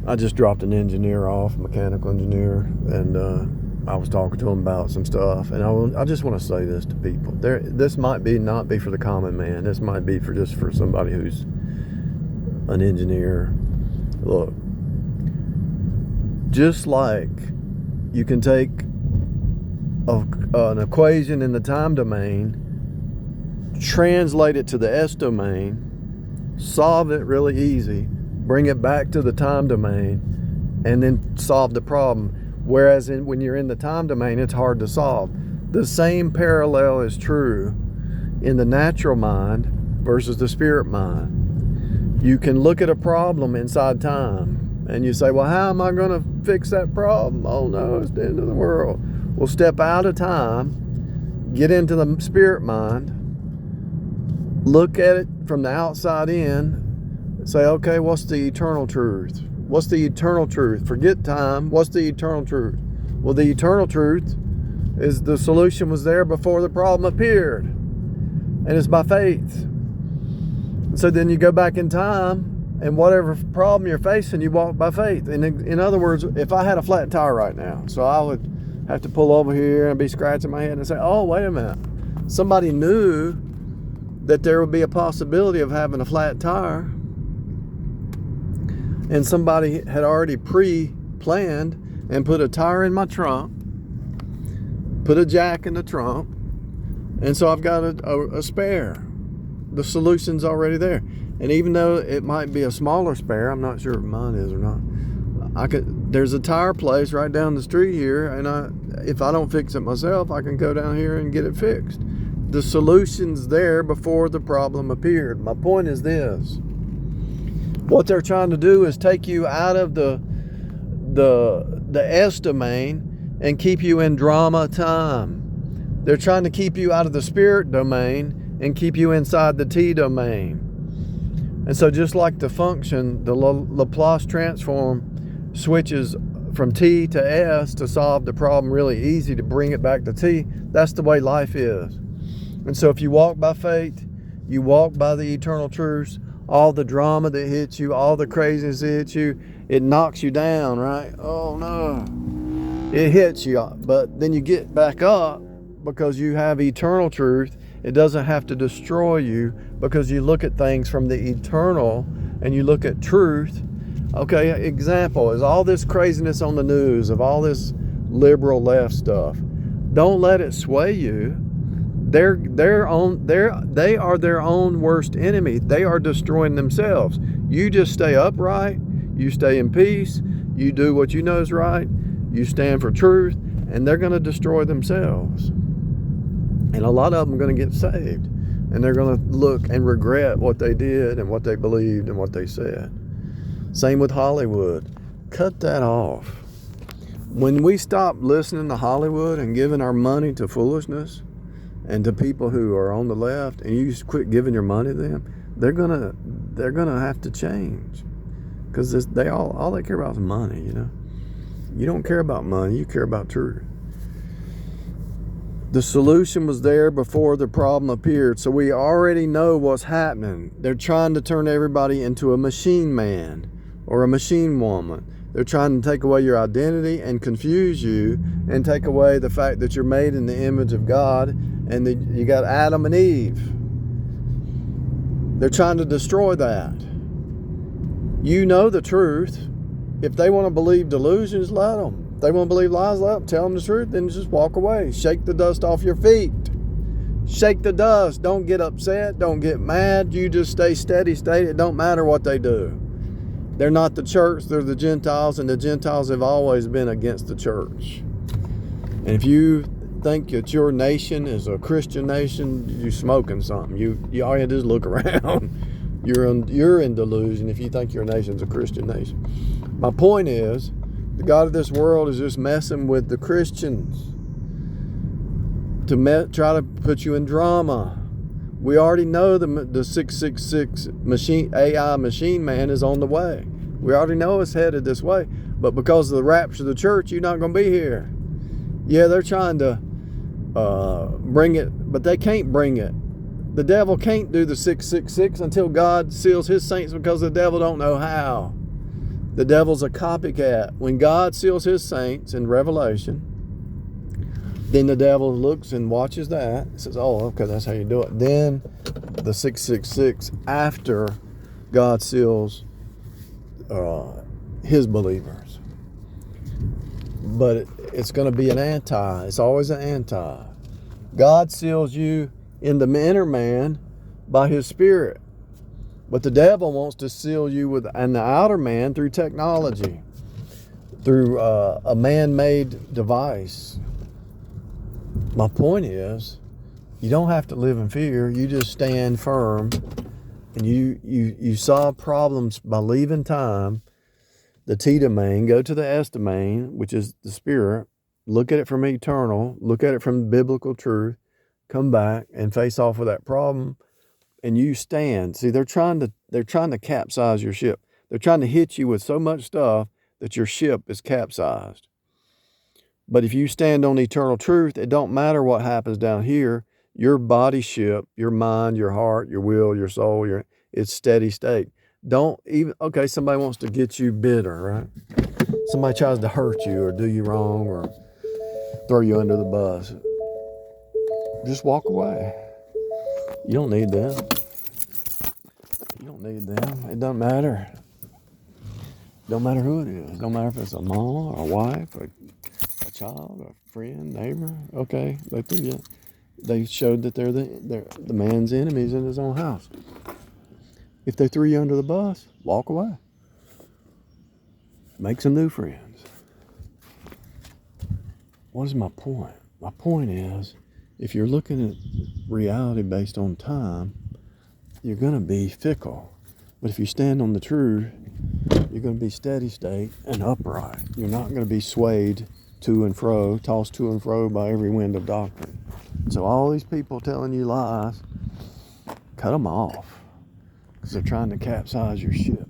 I just dropped an engineer off, a mechanical engineer, and I was talking to him about some stuff. And I just want to say this to people. This might not be for the common man. This might be just for somebody who's an engineer. Look, just like you can take an equation in the time domain, translate it to the S domain, solve it really easy, bring it back to the time domain, and then solve the problem. Whereas when you're in the time domain, it's hard to solve. The same parallel is true in the natural mind versus the spirit mind. You can look at a problem inside time and you say, well, how am I going to fix that problem? Oh no, it's the end of the world. Well, step out of time, get into the spirit mind, look at it from the outside in, say, okay, what's the eternal truth? What's the eternal truth? Forget time. What's the eternal truth? Well, the eternal truth is the solution was there before the problem appeared. And it's by faith. So then you go back in time, and whatever problem you're facing, you walk by faith. And in other words, if I had a flat tire right now, so I would have to pull over here and be scratching my head and say, oh, wait a minute. Somebody knew that there would be a possibility of having a flat tire. And somebody had already pre-planned and put a tire in my trunk, put a jack in the trunk, and so I've got a spare. The solution's already there. And even though it might be a smaller spare, I'm not sure if mine is or not, there's a tire place right down the street here, and if I don't fix it myself, I can go down here and get it fixed. The solution's there before the problem appeared. My point is this. What they're trying to do is take you out of the S domain and keep you in drama time. They're trying to keep you out of the spirit domain and keep you inside the T domain. And so just like the function, the Laplace transform switches from T to S to solve the problem really easy to bring it back to T. That's the way life is. And so if you walk by faith, you walk by the eternal truths, all the drama that hits you, all the craziness that hits you, it knocks you down, right? Oh no. It hits you, but then you get back up because you have eternal truth. It doesn't have to destroy you because you look at things from the eternal and you look at truth. Okay, example is all this craziness on the news of all this liberal left stuff. Don't let it sway you. They are their own worst enemy. They are destroying themselves. You just stay upright. You stay in peace. You do what you know is right. You stand for truth, and they're going to destroy themselves. And a lot of them are going to get saved, and they're going to look and regret what they did and what they believed and what they said. Same with Hollywood. Cut that off. When we stop listening to Hollywood and giving our money to foolishness and to people who are on the left, and you just quit giving your money to them, they're gonna have to change, because all they care about is money. You don't care about money. You care about truth. The solution was there before the problem appeared, so we already know what's happening. They're trying to turn everybody into a machine man or a machine woman. They're trying to take away your identity and confuse you and take away the fact that you're made in the image of God and that you got Adam and Eve. They're trying to destroy that. You know the truth. If they want to believe delusions, let them. If they want to believe lies, let them. Tell them the truth, then just walk away. Shake the dust off your feet. Shake the dust. Don't get upset. Don't get mad. You just stay steady state. It don't matter what they do. They're not the church. They're the Gentiles, and the Gentiles have always been against the church. And if you think that your nation is a Christian nation, you're smoking something. You all you have to do is look around. You're in delusion if you think your nation's a Christian nation. My point is, the God of this world is just messing with the Christians to try to put you in drama. We already know the 666 AI machine man is on the way. We already know it's headed this way. But because of the rapture of the church, you're not going to be here. Yeah, they're trying to bring it, but they can't bring it. The devil can't do the 666 until God seals his saints, because the devil don't know how. The devil's a copycat. When God seals his saints in Revelation, then the devil looks and watches that and says, oh, okay, that's how you do it. Then the 666, after God seals his believers. But it's going to be an anti. It's always an anti. God seals you in the inner man by his Spirit. But the devil wants to seal you in the outer man through technology, through a man-made device. My point is, you don't have to live in fear. You just stand firm, and you solve problems by leaving time, the T domain, go to the S domain, which is the Spirit, look at it from eternal, look at it from biblical truth, come back and face off with that problem. And you stand. See, they're trying to capsize your ship. They're trying to hit you with so much stuff that your ship is capsized. But if you stand on eternal truth, it don't matter what happens down here. Your body ship, your mind, your heart, your will, your soul, it's steady state. Okay, somebody wants to get you bitter, right? Somebody tries to hurt you or do you wrong or throw you under the bus. Just walk away. You don't need them. You don't need them. It doesn't matter. It don't matter who it is. It don't matter if it's a mama or a wife or a child or a friend, neighbor. Okay, they showed that they're the man's enemies in his own house. If they threw you under the bus, walk away. Make some new friends. What is my point? My point is, if you're looking at reality based on time, you're going to be fickle. But if you stand on the truth, you're going to be steady state and upright. You're not going to be swayed to and fro, tossed to and fro by every wind of doctrine. So all these people telling you lies, cut them off, because they're trying to capsize your ship.